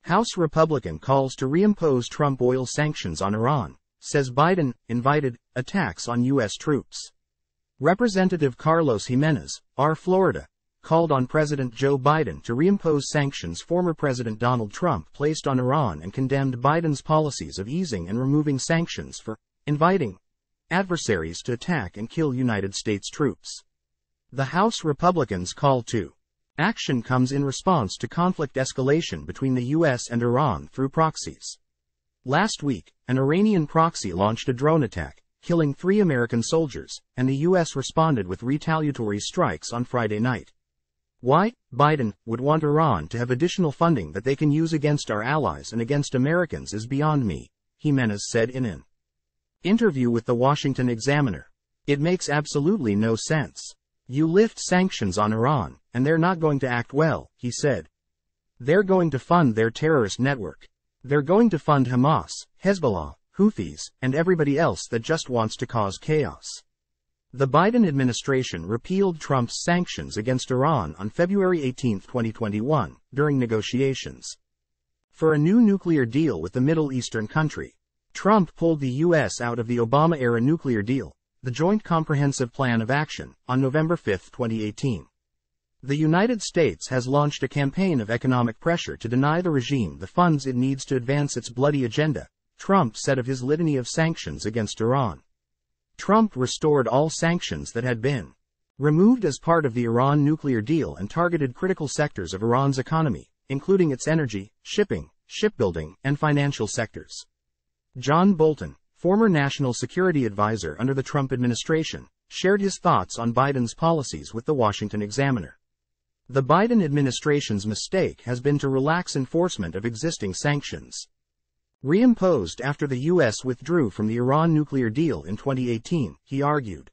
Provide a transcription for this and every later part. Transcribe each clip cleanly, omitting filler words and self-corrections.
House Republican calls to reimpose Trump oil sanctions on Iran, says Biden invited attacks on U.S. troops. Representative Carlos Gimenez, R. Florida, called on President Joe Biden to reimpose sanctions former President Donald Trump placed on Iran and condemned Biden's policies of easing and removing sanctions for inviting adversaries to attack and kill United States troops. The House Republicans' call to action comes in response to conflict escalation between the U.S. and Iran through proxies. Last week, an Iranian proxy launched a drone attack, killing 3 American soldiers, and the U.S. responded with retaliatory strikes on Friday night. Why Biden would want Iran to have additional funding that they can use against our allies and against Americans is beyond me, Gimenez said in an interview with the Washington Examiner. It makes absolutely no sense. You lift sanctions on Iran, and they're not going to act well, he said. They're going to fund their terrorist network. They're going to fund Hamas, Hezbollah, Houthis, and everybody else that just wants to cause chaos. The Biden administration repealed Trump's sanctions against Iran on February 18, 2021, during negotiations for a new nuclear deal with the Middle Eastern country. Trump pulled the U.S. out of the Obama-era nuclear deal, the Joint Comprehensive Plan of Action, on November 5, 2018. The United States has launched a campaign of economic pressure to deny the regime the funds it needs to advance its bloody agenda, Trump said of his litany of sanctions against Iran. Trump restored all sanctions that had been removed as part of the Iran nuclear deal and targeted critical sectors of Iran's economy, including its energy, shipping, shipbuilding, and financial sectors. John Bolton, former national security advisor under the Trump administration, shared his thoughts on Biden's policies with the Washington Examiner. The Biden administration's mistake has been to relax enforcement of existing sanctions, reimposed after the U.S. withdrew from the Iran nuclear deal in 2018, he argued.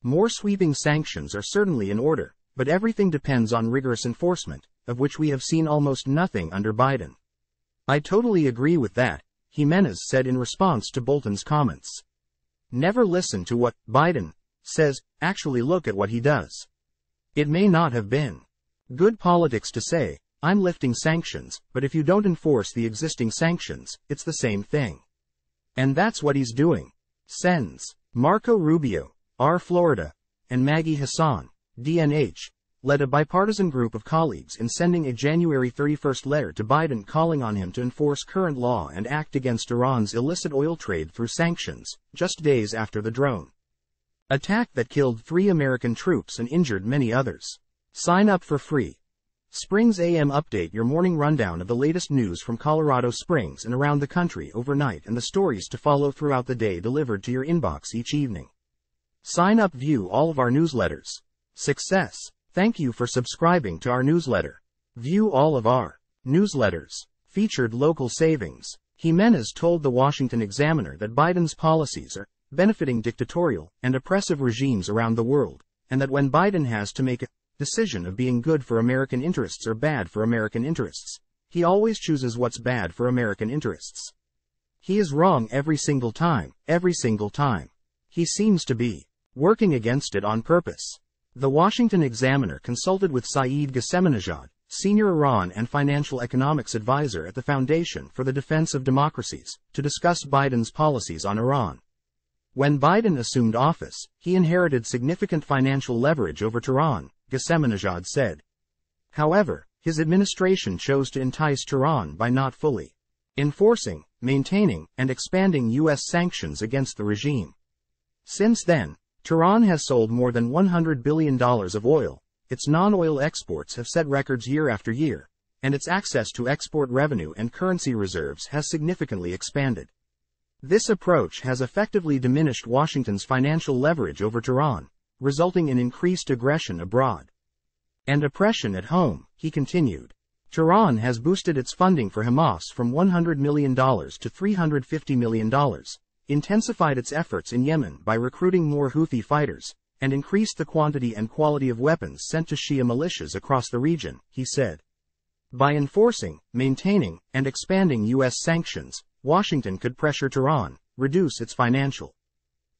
More sweeping sanctions are certainly in order, but everything depends on rigorous enforcement, of which we have seen almost nothing under Biden. I totally agree with that, Gimenez said in response to Bolton's comments. Never listen to what Biden says, actually look at what he does. It may not have been good politics to say, I'm lifting sanctions, but if you don't enforce the existing sanctions, it's the same thing. And that's what he's doing. Sends Marco Rubio, R. Florida, and Maggie Hassan, DNH, led a bipartisan group of colleagues in sending a January 31 letter to Biden calling on him to enforce current law and act against Iran's illicit oil trade through sanctions, just days after the drone attack that killed 3 American troops and injured many others. Sign up for free. Springs AM Update, your morning rundown of the latest news from Colorado Springs and around the country overnight and the stories to follow throughout the day delivered to your inbox each evening. Sign up, view all of our newsletters. Success! Thank you for subscribing to our newsletter. View all of our newsletters. Featured local savings. Gimenez told the Washington Examiner that Biden's policies are benefiting dictatorial and oppressive regimes around the world, and that when Biden has to make a decision of being good for American interests or bad for American interests, he always chooses what's bad for American interests. He is wrong every single time, every single time. He seems to be working against it on purpose. The Washington Examiner consulted with Saeed Gimenez, senior Iran and financial economics advisor at the Foundation for the Defense of Democracies, to discuss Biden's policies on Iran. When Biden assumed office, he inherited significant financial leverage over Tehran, Gimenez said. However, his administration chose to entice Tehran by not fully enforcing, maintaining, and expanding U.S. sanctions against the regime. Since then, Tehran has sold more than $100 billion of oil, its non-oil exports have set records year after year, and its access to export revenue and currency reserves has significantly expanded. This approach has effectively diminished Washington's financial leverage over Tehran, resulting in increased aggression abroad and oppression at home, he continued. Tehran has boosted its funding for Hamas from $100 million to $350 million, intensified its efforts in Yemen by recruiting more Houthi fighters, and increased the quantity and quality of weapons sent to Shia militias across the region, he said. By enforcing, maintaining, and expanding U.S. sanctions, Washington could pressure Tehran, reduce its financial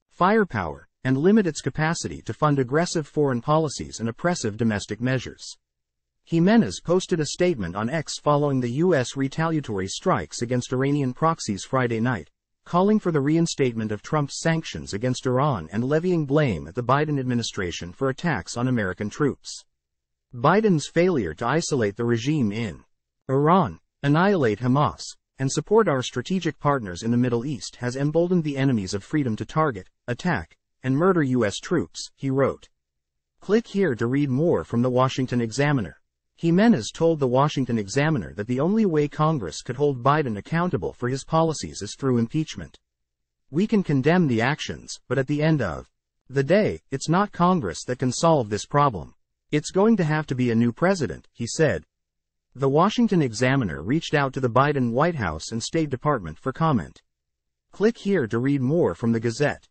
firepower, and limit its capacity to fund aggressive foreign policies and oppressive domestic measures. Gimenez posted a statement on X following the U.S. retaliatory strikes against Iranian proxies Friday night, calling for the reinstatement of Trump's sanctions against Iran and levying blame at the Biden administration for attacks on American troops. Biden's failure to isolate the regime in Iran, annihilate Hamas, and support our strategic partners in the Middle East has emboldened the enemies of freedom to target, attack, and murder U.S. troops, he wrote. Click here to read more from the Washington Examiner. Gimenez told the Washington Examiner that the only way Congress could hold Biden accountable for his policies is through impeachment. We can condemn the actions, but at the end of the day, it's not Congress that can solve this problem. It's going to have to be a new president, he said. The Washington Examiner reached out to the Biden White House and State Department for comment. Click here to read more from the Gazette.